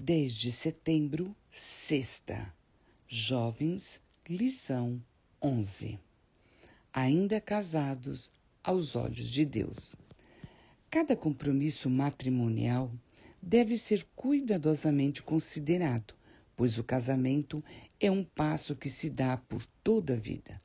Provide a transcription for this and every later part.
10 de setembro, sexta. Jovens, lição 11. Ainda casados aos olhos de Deus. Cada compromisso matrimonial deve ser cuidadosamente considerado, pois o casamento é um passo que se dá por toda a vida.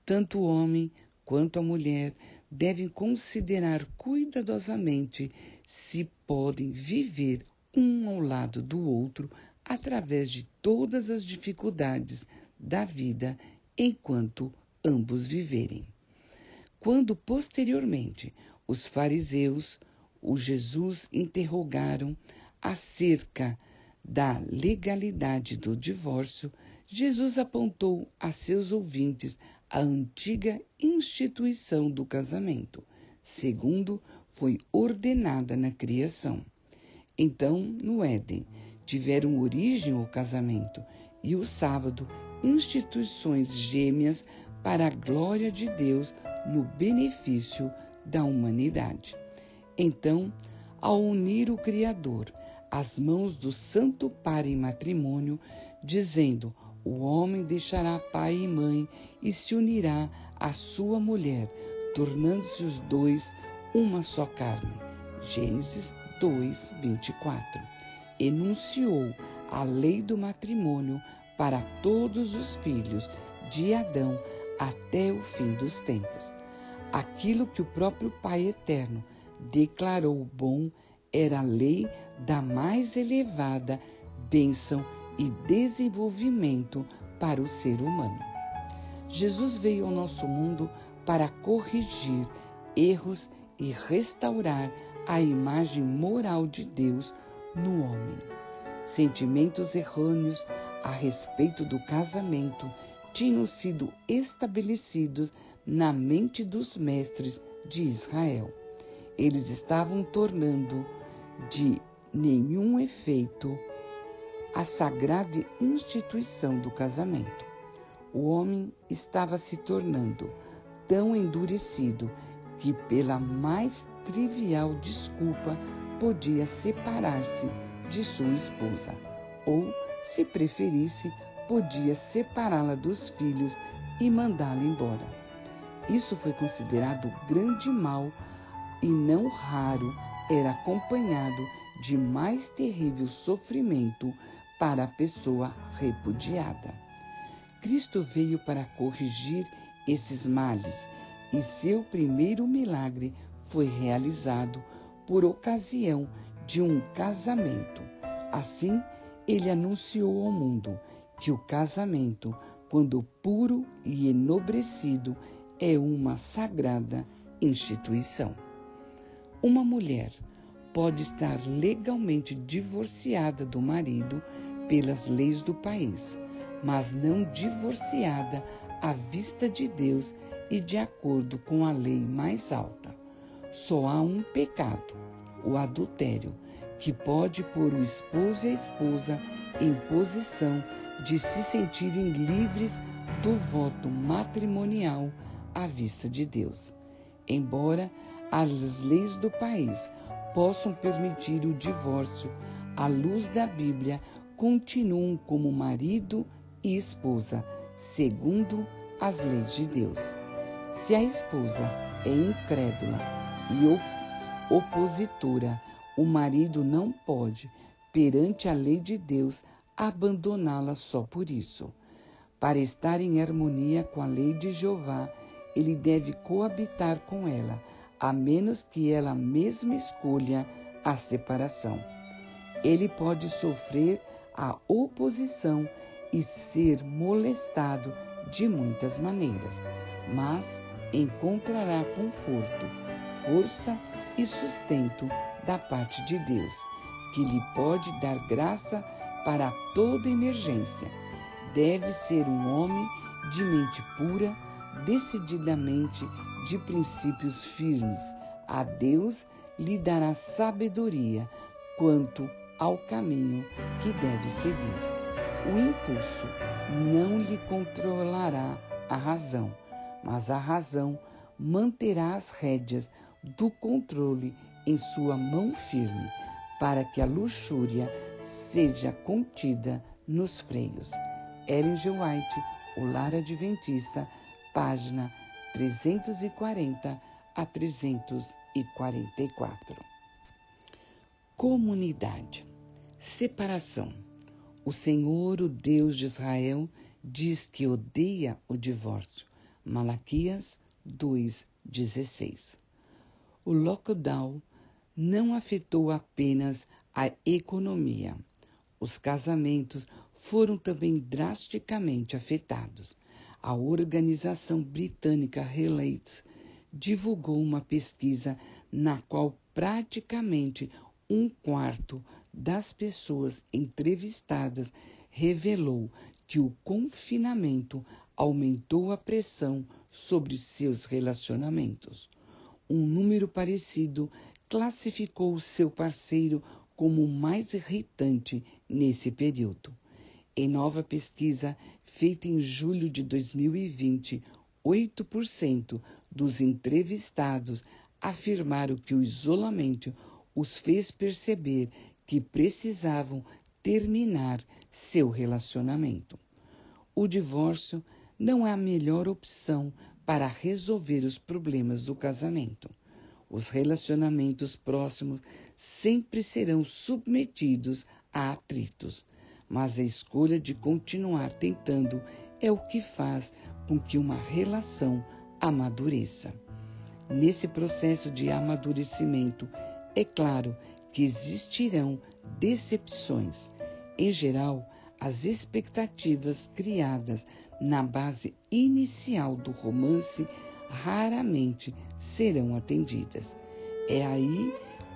Tanto o homem quanto a mulher devem considerar cuidadosamente se podem viver um ao lado do outro através de todas as dificuldades da vida enquanto ambos viverem. Quando posteriormente os fariseus o Jesus interrogaram acerca da legalidade do divórcio, Jesus apontou a seus ouvintes a antiga instituição do casamento, segundo foi ordenada na criação. Então, no Éden, tiveram origem o casamento e o sábado, instituições gêmeas para a glória de Deus no benefício da humanidade. Então, ao unir o Criador às mãos do Santo Par em matrimônio, dizendo: o homem deixará pai e mãe e se unirá à sua mulher, tornando-se os dois uma só carne. Gênesis 2, 24. Enunciou a lei do matrimônio para todos os filhos de Adão até o fim dos tempos. Aquilo que o próprio Pai Eterno declarou bom era a lei da mais elevada bênção e desenvolvimento para o ser humano. Jesus veio ao nosso mundo para corrigir erros e restaurar a imagem moral de Deus no homem. Sentimentos errôneos a respeito do casamento tinham sido estabelecidos na mente dos mestres de Israel. Eles estavam tornando de nenhum efeito a sagrada instituição do casamento. O homem estava se tornando tão endurecido que, pela mais trivial desculpa, podia separar-se de sua esposa, ou, se preferisse, podia separá-la dos filhos e mandá-la embora. Isso foi considerado grande mal e não raro era acompanhado de mais terrível sofrimento para a pessoa repudiada. Cristo veio para corrigir esses males e seu primeiro milagre foi realizado por ocasião de um casamento. Assim, ele anunciou ao mundo que o casamento, quando puro e enobrecido, é uma sagrada instituição. Uma mulher pode estar legalmente divorciada do marido pelas leis do país, mas não divorciada à vista de Deus e de acordo com a lei mais alta. Só há um pecado, o adultério, que pode pôr o esposo e a esposa em posição de se sentirem livres do voto matrimonial à vista de Deus. Embora as leis do país possam permitir o divórcio, à luz da Bíblia, continuam como marido e esposa, segundo as leis de Deus. Se a esposa é incrédula e opositora, o marido não pode, perante a lei de Deus, abandoná-la só por isso. Para estar em harmonia com a lei de Jeová, ele deve coabitar com ela, a menos que ela mesma escolha a separação. Ele pode sofrer a oposição e ser molestado de muitas maneiras, mas encontrará conforto, força e sustento da parte de Deus, que lhe pode dar graça para toda emergência. Deve ser um homem de mente pura, decididamente de princípios firmes. A Deus lhe dará sabedoria quanto ao caminho que deve seguir. O impulso não lhe controlará a razão, mas a razão manterá as rédeas do controle em sua mão firme, para que a luxúria seja contida nos freios. Ellen G. White, O Lar Adventista, página 340 a 344. Comunidade. Separação. O Senhor, o Deus de Israel, diz que odeia o divórcio. Malaquias 2,16. O lockdown não afetou apenas a economia. Os casamentos foram também drasticamente afetados. A organização britânica Relates divulgou uma pesquisa na qual praticamente 1/4 das pessoas entrevistadas revelou que o confinamento aumentou a pressão sobre seus relacionamentos. Um número parecido classificou seu parceiro como o mais irritante nesse período. Em nova pesquisa feita em julho de 2020, 8% dos entrevistados afirmaram que o isolamento os fez perceber que precisavam terminar seu relacionamento. O divórcio não é a melhor opção para resolver os problemas do casamento. Os relacionamentos próximos sempre serão submetidos a atritos, mas a escolha de continuar tentando é o que faz com que uma relação amadureça. Nesse processo de amadurecimento, é claro que existirão decepções. Em geral, as expectativas criadas na base inicial do romance raramente serão atendidas. É aí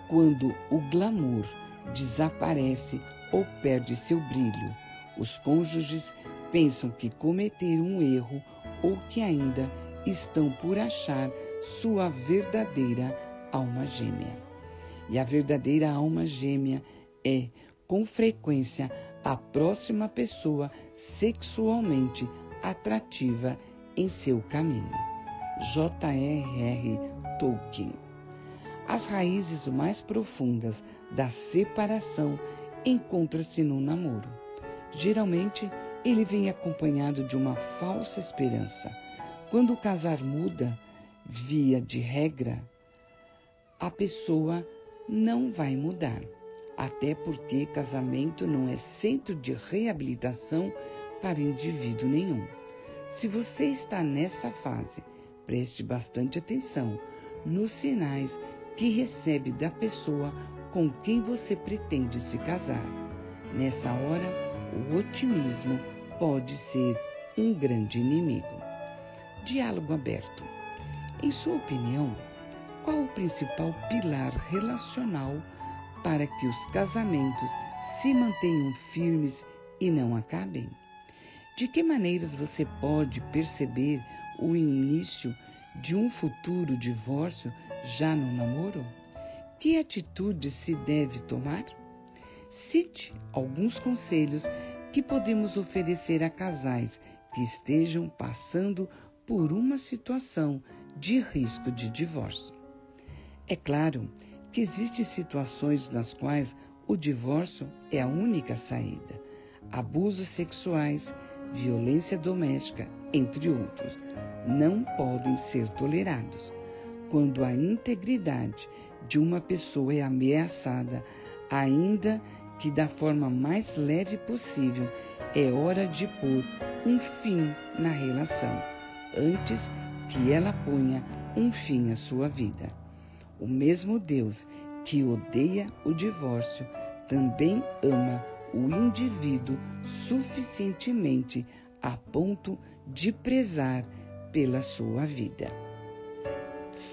quando o glamour desaparece ou perde seu brilho. Os cônjuges pensam que cometeram um erro ou que ainda estão por achar sua verdadeira alma gêmea. E a verdadeira alma gêmea é, com frequência, a próxima pessoa sexualmente atrativa em seu caminho. J.R.R. Tolkien. As raízes mais profundas da separação encontram-se no namoro. Geralmente, ele vem acompanhado de uma falsa esperança. Quando o casar muda, via de regra, a pessoa não vai mudar. Até porque casamento não é centro de reabilitação para indivíduo nenhum. Se você está nessa fase, preste bastante atenção nos sinais que recebe da pessoa com quem você pretende se casar. Nessa hora, o otimismo pode ser um grande inimigo. Diálogo aberto. Em sua opinião, qual o principal pilar relacional para que os casamentos se mantenham firmes e não acabem? De que maneiras você pode perceber o início de um futuro divórcio já no namoro? Que atitude se deve tomar? Cite alguns conselhos que podemos oferecer a casais que estejam passando por uma situação de risco de divórcio. É claro que existem situações nas quais o divórcio é a única saída. Abusos sexuais, violência doméstica, entre outros, não podem ser tolerados. Quando a integridade de uma pessoa é ameaçada, ainda que da forma mais leve possível, é hora de pôr um fim na relação, antes que ela ponha um fim à sua vida. O mesmo Deus que odeia o divórcio também ama o indivíduo suficientemente a ponto de prezar pela sua vida.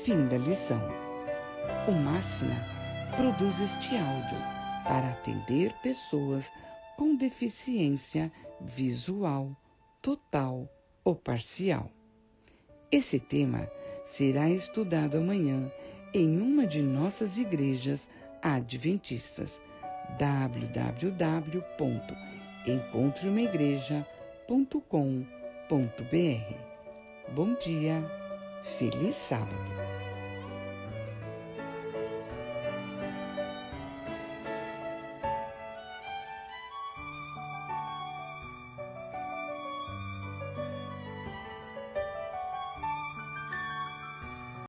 Fim da lição. O Máxima produz este áudio para atender pessoas com deficiência visual, total ou parcial. Esse tema será estudado amanhã em uma de nossas igrejas adventistas. www.encontreumaigreja.com.br. Bom dia, feliz sábado!